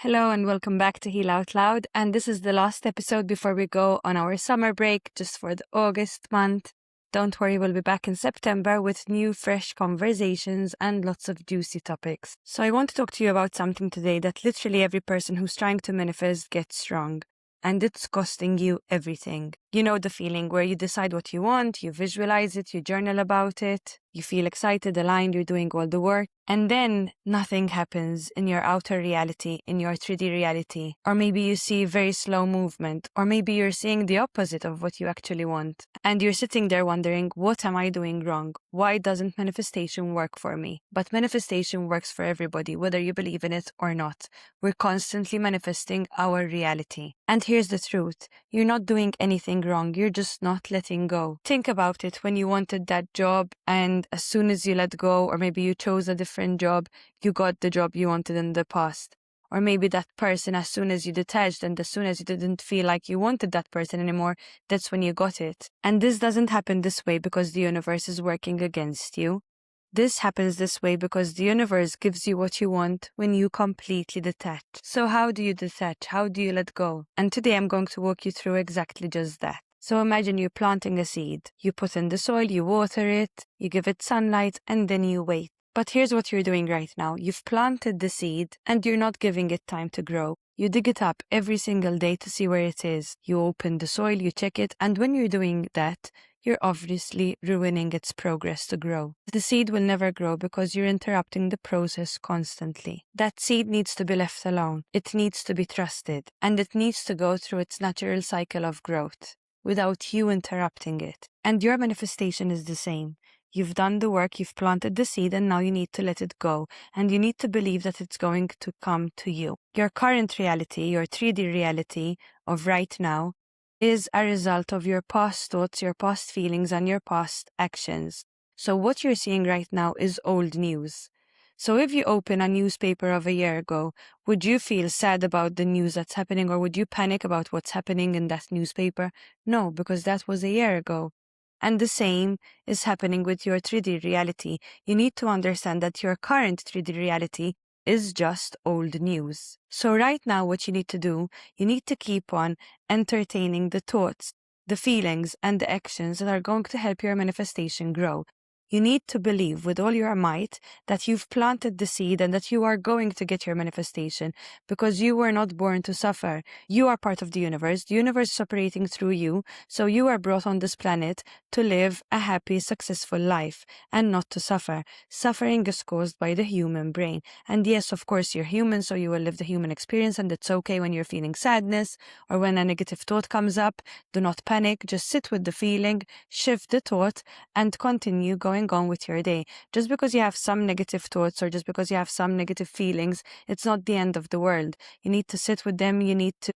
Hello and welcome back to Heal Out Loud. And this is the last episode before we go on our summer break, just for the August month. Don't worry, we'll be back in September with new, fresh conversations and lots of juicy topics. So I want to talk to you about something today that literally every person who's trying to manifest gets wrong. And it's costing you everything. You know the feeling where you decide what you want, you visualize it, you journal about it, you feel excited, aligned, you're doing all the work, and then nothing happens in your outer reality, in your 3D reality. Or maybe you see very slow movement, or maybe you're seeing the opposite of what you actually want. And you're sitting there wondering, what am I doing wrong? Why doesn't manifestation work for me? But manifestation works for everybody, whether you believe in it or not. We're constantly manifesting our reality. And here's the truth. You're not doing anything wrong. You're just not letting go. Think about it when you wanted that job and as soon as you let go, or maybe you chose a different job, you got the job you wanted in the past. Or maybe that person, as soon as you detached and as soon as you didn't feel like you wanted that person anymore, that's when you got it. And this doesn't happen this way because the universe is working against you. This happens this way because the universe gives you what you want when you completely detach. So how do you detach? How do you let go? And today I'm going to walk you through exactly just that. So imagine you're planting a seed. You put in the soil, you water it, you give it sunlight, and then you wait. But here's what you're doing right now. You've planted the seed and you're not giving it time to grow. You dig it up every single day to see where it is. You open the soil, you check it, and when you're doing that, you're obviously ruining its progress to grow. The seed will never grow because you're interrupting the process constantly. That seed needs to be left alone. It needs to be trusted, and it needs to go through its natural cycle of growth without you interrupting it. And your manifestation is the same. You've done the work, you've planted the seed, and now you need to let it go. And you need to believe that it's going to come to you. Your current reality, your 3D reality of right now, is a result of your past thoughts, your past feelings, and your past actions. So what you're seeing right now is old news. So if you open a newspaper of a year ago, would you feel sad about the news that's happening, or would you panic about what's happening in that newspaper? No, because that was a year ago. And the same is happening with your 3D reality. You need to understand that your current 3D reality is just old news. So right now, what you need to do, you need to keep on entertaining the thoughts, the feelings, and the actions that are going to help your manifestation grow. You need to believe with all your might that you've planted the seed and that you are going to get your manifestation because you were not born to suffer. You are part of the universe. The universe is operating through you. So you are brought on this planet to live a happy, successful life and not to suffer. Suffering is caused by the human brain. And yes, of course, you're human, so you will live the human experience, and it's okay when you're feeling sadness or when a negative thought comes up. Do not panic. Just sit with the feeling, shift the thought, and continue going on with your day. Just because you have some negative thoughts or just because you have some negative feelings, it's not the end of the world. You need to sit with them. You need to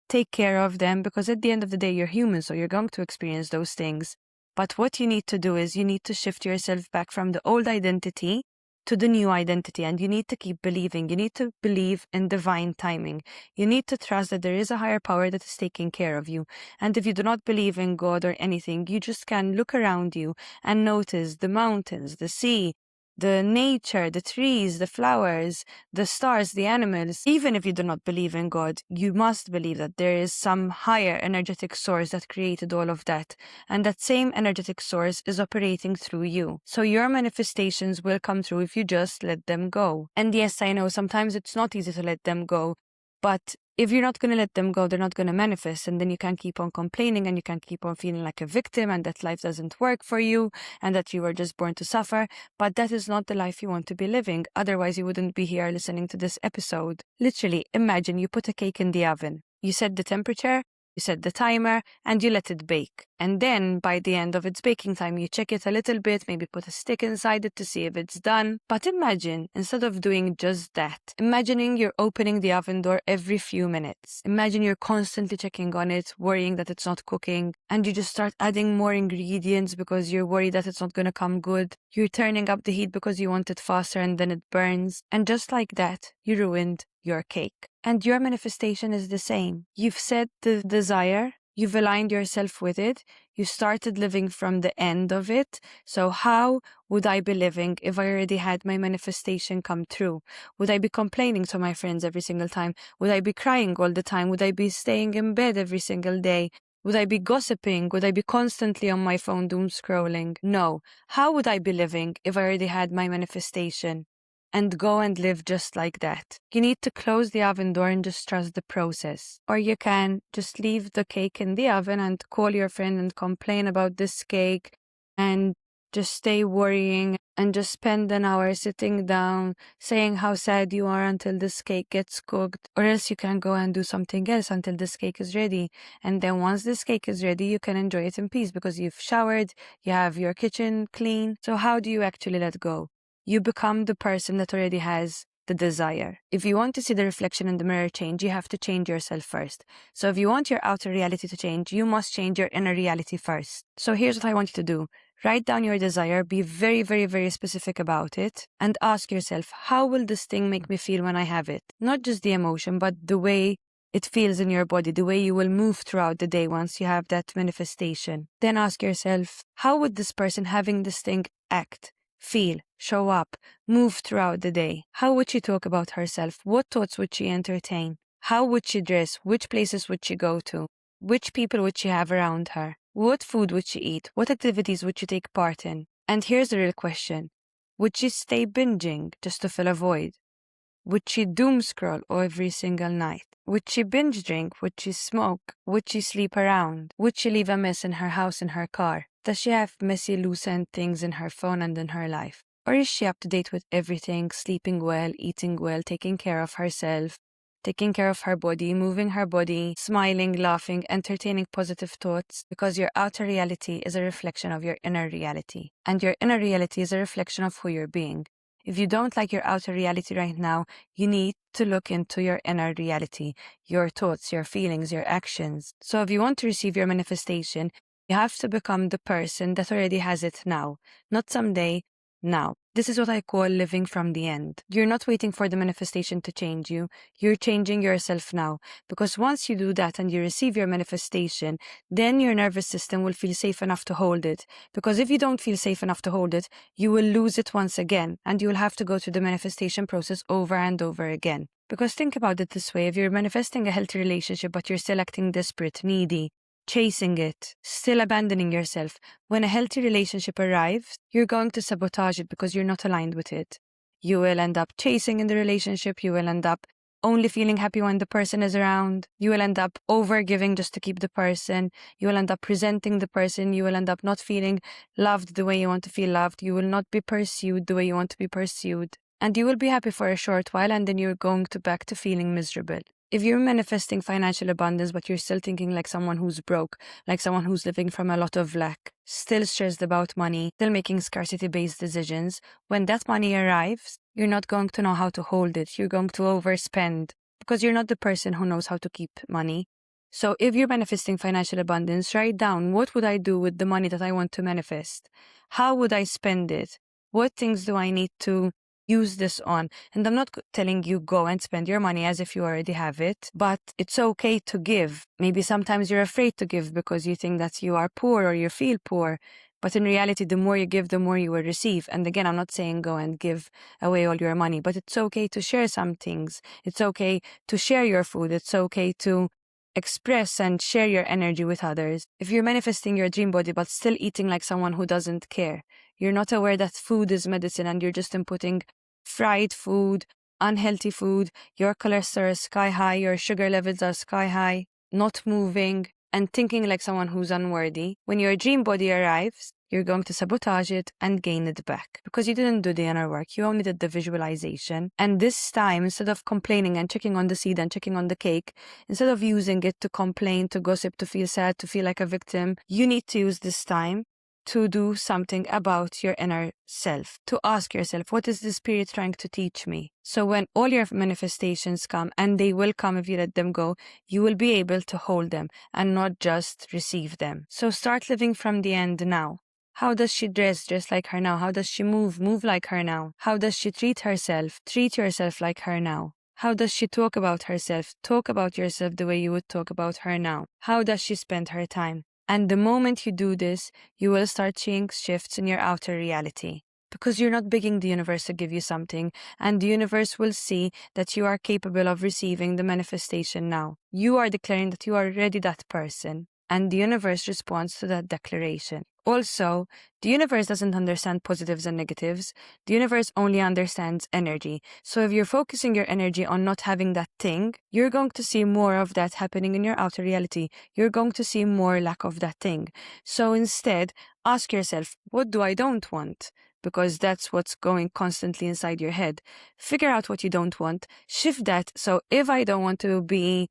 take care of them because at the end of the day, you're human, so you're going to experience those things. But what you need to do is you need to shift yourself back from the old identity to the new identity, and you need to keep believing. You need to believe in divine timing. You need to trust that there is a higher power that is taking care of you. And if you do not believe in God or anything, you just can look around you and notice the mountains, the sea, the nature, the trees, the flowers, the stars, the animals. Even if you do not believe in God, you must believe that there is some higher energetic source that created all of that. And that same energetic source is operating through you. So your manifestations will come through if you just let them go. And yes, I know sometimes it's not easy to let them go, but if you're not going to let them go, they're not going to manifest. And then you can keep on complaining and you can keep on feeling like a victim and that life doesn't work for you and that you were just born to suffer. But that is not the life you want to be living. Otherwise, you wouldn't be here listening to this episode. Literally, imagine you put a cake in the oven. You set the temperature, you set the timer, and you let it bake. And then by the end of its baking time, you check it a little bit, maybe put a stick inside it to see if it's done. But imagine, instead of doing just that, imagining you're opening the oven door every few minutes. Imagine you're constantly checking on it, worrying that it's not cooking, and you just start adding more ingredients because you're worried that it's not going to come good. You're turning up the heat because you want it faster and then it burns. And just like that, you ruined your cake. And your manifestation is the same. You've set the desire, You've aligned yourself with it. You started living from the end of it. So how would I be living if I already had my manifestation come true? Would I be complaining to my friends every single time? Would I be crying all the time? Would I be staying in bed every single day? Would I be gossiping? Would I be constantly on my phone doom scrolling? No. How would I be living if I already had my manifestation? And go and live just like that. You need to close the oven door and just trust the process. Or you can just leave the cake in the oven and call your friend and complain about this cake and just stay worrying and just spend an hour sitting down saying how sad you are until this cake gets cooked. Or else you can go and do something else until this cake is ready. And then once this cake is ready, you can enjoy it in peace because you've showered, you have your kitchen clean. So how do you actually let go? You become the person that already has the desire. If you want to see the reflection in the mirror change, you have to change yourself first. So if you want your outer reality to change, you must change your inner reality first. So here's what I want you to do. Write down your desire, be very, very, very specific about it, and ask yourself, how will this thing make me feel when I have it? Not just the emotion, but the way it feels in your body, the way you will move throughout the day once you have that manifestation. Then ask yourself, how would this person having this thing act? Feel, show up, move throughout the day? How would she talk about herself? What thoughts would she entertain? How would she dress? Which places would she go to? Which people would she have around her? What food would she eat? What activities would she take part in? And here's the real question. Would she stay binging just to fill a void? Would she doom scroll every single night? Would she binge drink? Would she smoke? Would she sleep around? Would she leave a mess in her house, in her car? Does she have messy, loose end things in her phone and in her life? Or is she up to date with everything, sleeping well, eating well, taking care of herself, taking care of her body, moving her body, smiling, laughing, entertaining positive thoughts? Because your outer reality is a reflection of your inner reality. And your inner reality is a reflection of who you're being. If you don't like your outer reality right now, you need to look into your inner reality, your thoughts, your feelings, your actions. So if you want to receive your manifestation, you have to become the person that already has it now, not someday, now. This is what I call living from the end. You're not waiting for the manifestation to change you. You're changing yourself now. Because once you do that and you receive your manifestation, then your nervous system will feel safe enough to hold it. Because if you don't feel safe enough to hold it, you will lose it once again. And you will have to go through the manifestation process over and over again. Because think about it this way. If you're manifesting a healthy relationship, but you're still acting desperate, needy, chasing it, still abandoning yourself, when a healthy relationship arrives, you're going to sabotage it because you're not aligned with it. You will end up chasing in the relationship. You will end up only feeling happy when the person is around. You will end up over-giving just to keep the person. You will end up resenting the person. You will end up not feeling loved the way you want to feel loved. You will not be pursued the way you want to be pursued. And you will be happy for a short while, and then you're going back to feeling miserable. If you're manifesting financial abundance, but you're still thinking like someone who's broke, like someone who's living from a lot of lack, still stressed about money, still making scarcity-based decisions, when that money arrives, you're not going to know how to hold it. You're going to overspend because you're not the person who knows how to keep money. So if you're manifesting financial abundance, write down, what would I do with the money that I want to manifest? How would I spend it? What things do I need to use this on? And I'm not telling you go and spend your money as if you already have it, but it's okay to give. Maybe sometimes you're afraid to give because you think that you are poor or you feel poor. But in reality, the more you give, the more you will receive. And again, I'm not saying go and give away all your money, but it's okay to share some things. It's okay to share your food. It's okay to express and share your energy with others. If you're manifesting your dream body but still eating like someone who doesn't care, you're not aware that food is medicine and you're just inputting fried food, unhealthy food, your cholesterol is sky high, your sugar levels are sky high, not moving, and thinking like someone who's unworthy. When your dream body arrives, you're going to sabotage it and gain it back because you didn't do the inner work. You only did the visualization. And this time, instead of complaining and checking on the seed and checking on the cake, instead of using it to complain, to gossip, to feel sad, to feel like a victim, you need to use this time to do something about your inner self, to ask yourself, what is the spirit trying to teach me? So when all your manifestations come, and they will come if you let them go, you will be able to hold them and not just receive them. So start living from the end now. How does she dress? Dress like her now. How does she move? Move like her now. How does she treat herself? Treat yourself like her now. How does she talk about herself? Talk about yourself the way you would talk about her now. How does she spend her time? And the moment you do this, you will start seeing shifts in your outer reality. Because you're not begging the universe to give you something, and the universe will see that you are capable of receiving the manifestation now. You are declaring that you are already that person, and the universe responds to that declaration. Also, the universe doesn't understand positives and negatives. The universe only understands energy. So if you're focusing your energy on not having that thing, you're going to see more of that happening in your outer reality. You're going to see more lack of that thing. So instead, ask yourself, what do I don't want? Because that's what's going constantly inside your head. Figure out what you don't want, shift that. So if I don't want to be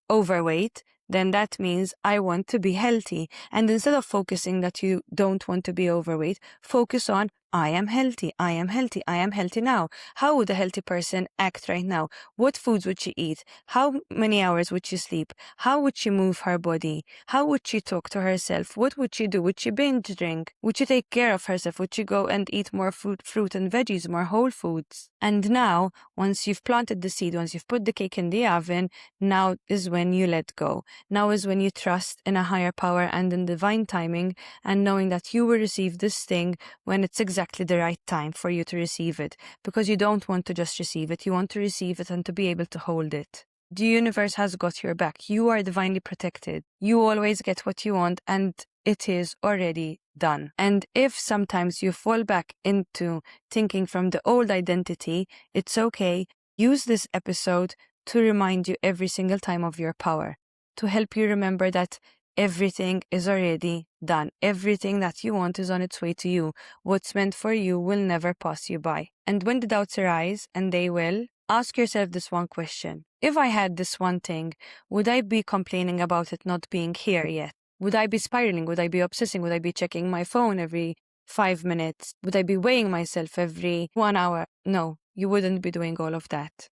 overweight, then that means I want to be healthy. And instead of focusing that you don't want to be overweight, focus on I am healthy, I am healthy, I am healthy now. How would a healthy person act right now? What foods would she eat? How many hours would she sleep? How would she move her body? How would she talk to herself? What would she do? Would she binge drink? Would she take care of herself? Would she go and eat more fruit and veggies, more whole foods? And now, once you've planted the seed, once you've put the cake in the oven, now is when you let go. Now is when you trust in a higher power and in divine timing, and knowing that you will receive this thing when it's exactly the right time for you to receive it, because you don't want to just receive it. You want to receive it and to be able to hold it. The universe has got your back. You are divinely protected. You always get what you want, and it is already done. And if sometimes you fall back into thinking from the old identity, it's okay. Use this episode to remind you every single time of your power, to help you remember that everything is already done. Everything that you want is on its way to you. What's meant for you will never pass you by. And when the doubts arise, and they will, ask yourself this one question. If I had this one thing, would I be complaining about it not being here yet? Would I be spiraling? Would I be obsessing? Would I be checking my phone every 5 minutes? Would I be weighing myself every 1 hour? No, you wouldn't be doing all of that.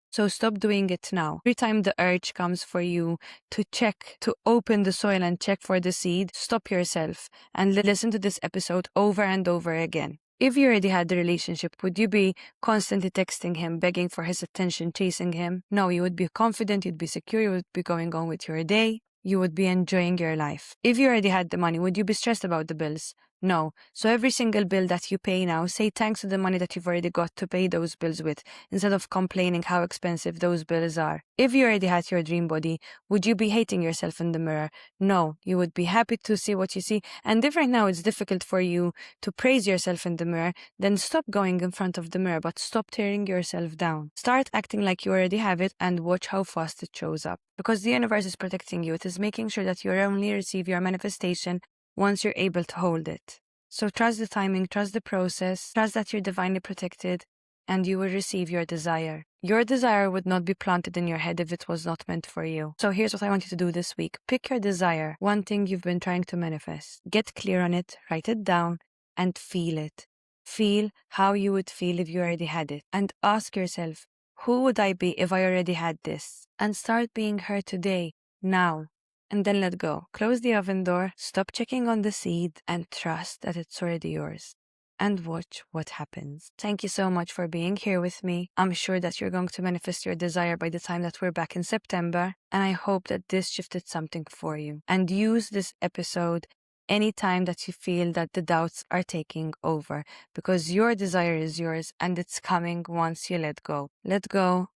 So stop doing it now. Every time the urge comes for you to check, to open the soil and check for the seed, stop yourself and listen to this episode over and over again. If you already had the relationship, would you be constantly texting him, begging for his attention, chasing him? No, you would be confident, you'd be secure, you would be going on with your day, you would be enjoying your life. If you already had the money, would you be stressed about the bills? No. So every single bill that you pay now, say thanks to the money that you've already got to pay those bills with, instead of complaining how expensive those bills are. If you already had your dream body, would you be hating yourself in the mirror? No. You would be happy to see what you see. And if right now it's difficult for you to praise yourself in the mirror, then stop going in front of the mirror, but stop tearing yourself down. Start acting like you already have it and watch how fast it shows up. Because the universe is protecting you. It is making sure that you only receive your manifestation once you're able to hold it. So trust the timing, trust the process, trust that you're divinely protected, and you will receive your desire. Your desire would not be planted in your head if it was not meant for you. So here's what I want you to do this week. Pick your desire, one thing you've been trying to manifest. Get clear on it, write it down, and feel it. Feel how you would feel if you already had it. And ask yourself, who would I be if I already had this? And start being her today, now. And then let go. Close the oven door, stop checking on the seed, and trust that it's already yours. And watch what happens. Thank you so much for being here with me. I'm sure that you're going to manifest your desire by the time that we're back in September. And I hope that this shifted something for you. And use this episode anytime that you feel that the doubts are taking over. Because your desire is yours and it's coming once you let go. Let go,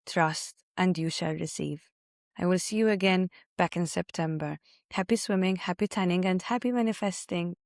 trust, and you shall receive. I will see you again back in September. Happy swimming, happy tanning, and happy manifesting.